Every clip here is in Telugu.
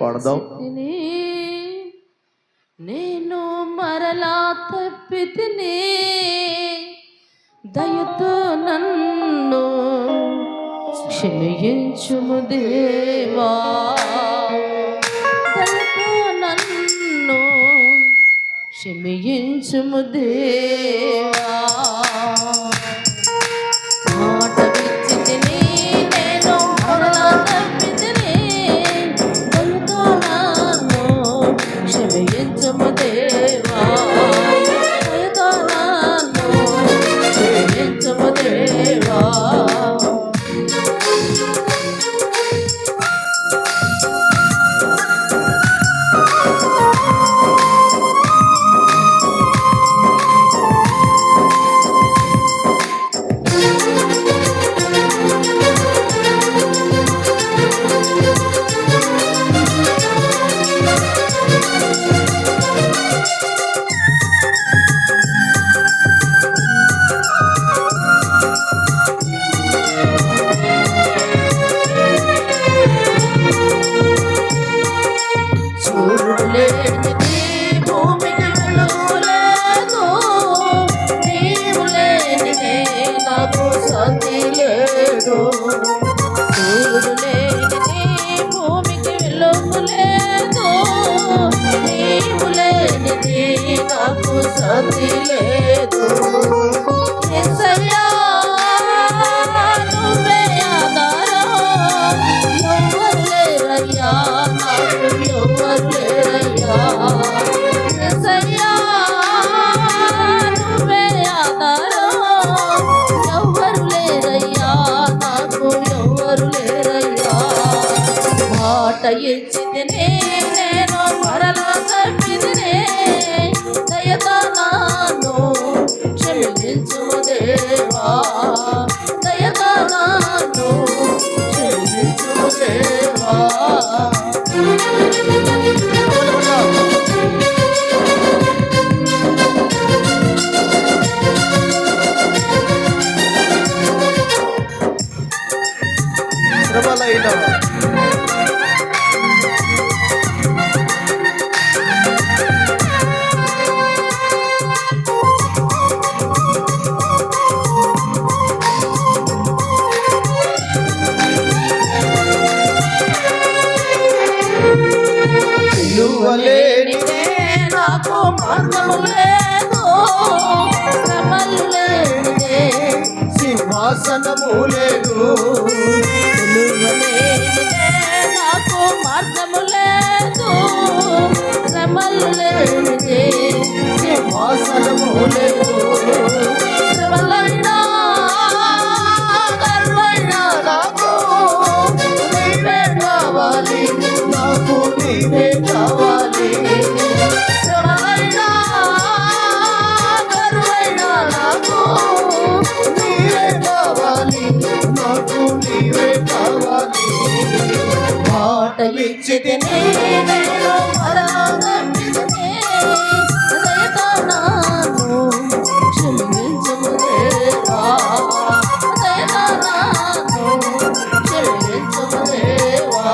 పాడదాం. నేను మరలా తప్పితిని, దయతో నన్ను క్షమించుము దేవా, దయతో నన్ను క్షమించుము దేవా. మాట విచ్చితిని, నేను మరలా తప్పితిని, దయతో నన్ను క్షమించుము దేవా, దయతో నన్ను క్షమించుము దేవా. భూమికి వెలుగు లేదు, నీవు లేనిది నాకు శాంతి లేదు. యేసయ్యా నువ్వే ఆధారం, ఎవ్వరు లేరయ్యా, నాకు ఎవ్వరు లేరయ్యా. యేసయ్యా నువ్వే ఆధారం, ఎవ్వరు లేరయ్యా, నాకు ఎవ్వరు లేరయ్యా. మాట ఇచ్చితిని, నేను మరలా తప్పితిని, దయతో నన్ను క్షమించుము దేవా, దయతో నన్ను క్షమించుము దేవా. విలువలేనిదే నాకు మార్గము లేదు, శ్రమలు లేనిదే సింహాసనము లేదు. విలువలేనిదే నాకు మార్గము లేదు, శ్రమలు లేనిదే సింహాసనము లేదు. శ్రమలైనా గర్వైనా నాకు నీవే కావాలి, నాకు నీవే కావాలి. శ్రమలైనా గర్వైనా నాకు నీవే కావాలి, నాకు నీవే కావాలి. మాట ఇచ్చితిని, నేను మరలా తప్పితిని, దయతో నన్ను క్షమించుము దేవా, దయతో నన్ను క్షమించుము దేవా.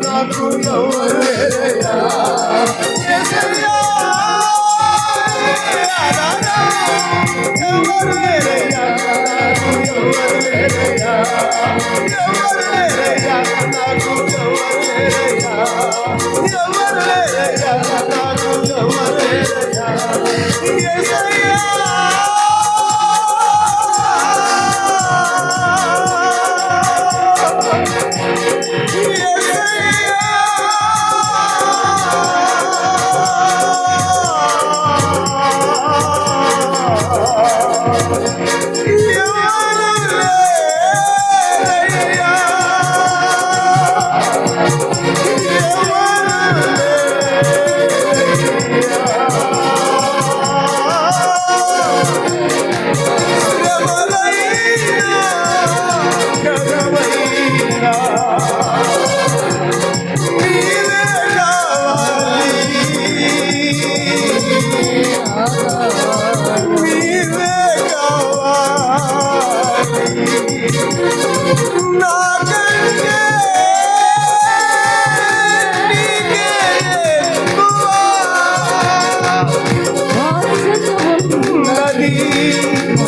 నాకు ఎవరు లేరయ్యా. యేసయ్యా, ఎవరు లేరయ్యా, నాకు ఎవరు లేరయ్యా. ఎవరు లేరయ్యా, నాకు ఎవరు లేరయ్యా. ఎవరు లేరయ్యా, నాకు ఎవరు లేరయ్యా. యేసయ్యా,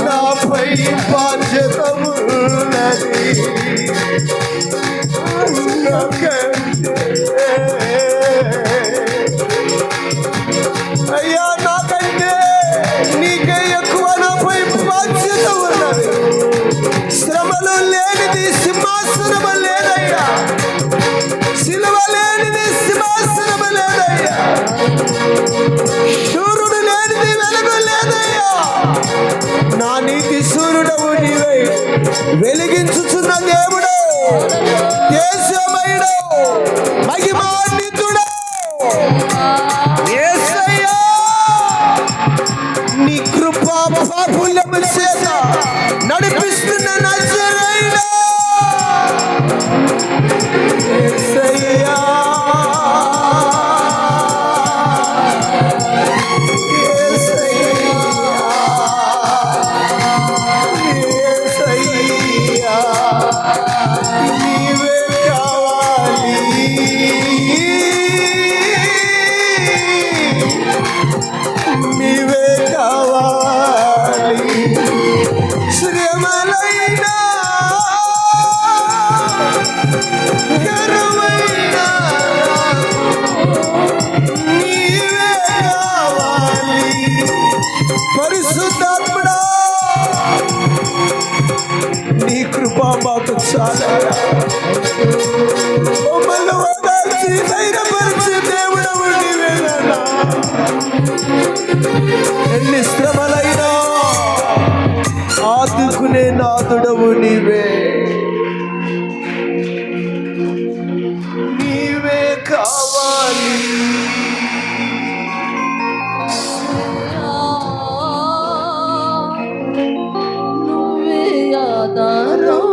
నాపై బాధ్యత ఉన్నది. అయ్యా, నాకంటే నీకే ఎక్కువ నాపై బాధ్యత ఉన్నది. శ్రమలు లేనిది సింహాసనము లేదయ్యా. సిలువ లేనిది సింహాసనము లేదయ్యా. సూర్యుడు లేనిది వెలుగు లేదయ్యా. నా నీతి సూర్యుడవు నీవే, వెలిగించుచున్న దేవుడు, దేశమయుడు, మహిమాన్వితుడు యేసయ్యా. నీ కృపా బాహుళ్యము చేత నడిపిస్తున్న నజరేయుడా యేసయ్యా. నీవే కావాలి. శ్రమలైనా కరువైనా నీవే కావాలి. పరిశుద్ధాత్ముడా, నీ కృప మాకు చాలా. మమ్మల్ని ఓదార్చి ధైర్యపరిచే దేవుడవు నీవేనా. ఎన్ని శ్రమలైనా ఆదుకునే నాదుడవు నీవే. నీవే కావాలి. నువ్వే ఆధారం,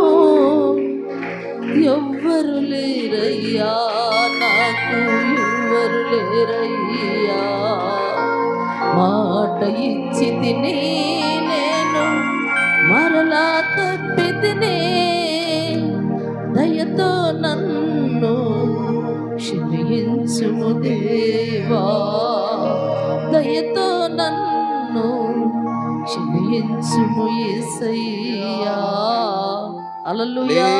ఎవ్వరు లేరయ్యా, నాకు ఎవ్వరు లేరయ్యా. మాట ఇచ్చి తిని నేను మరలా తప్పి తిని, దయతో నన్ను క్షమించుము దేవా. దయతో నన్ను క్షమించుము యేసయ్యా. హల్లెలూయా.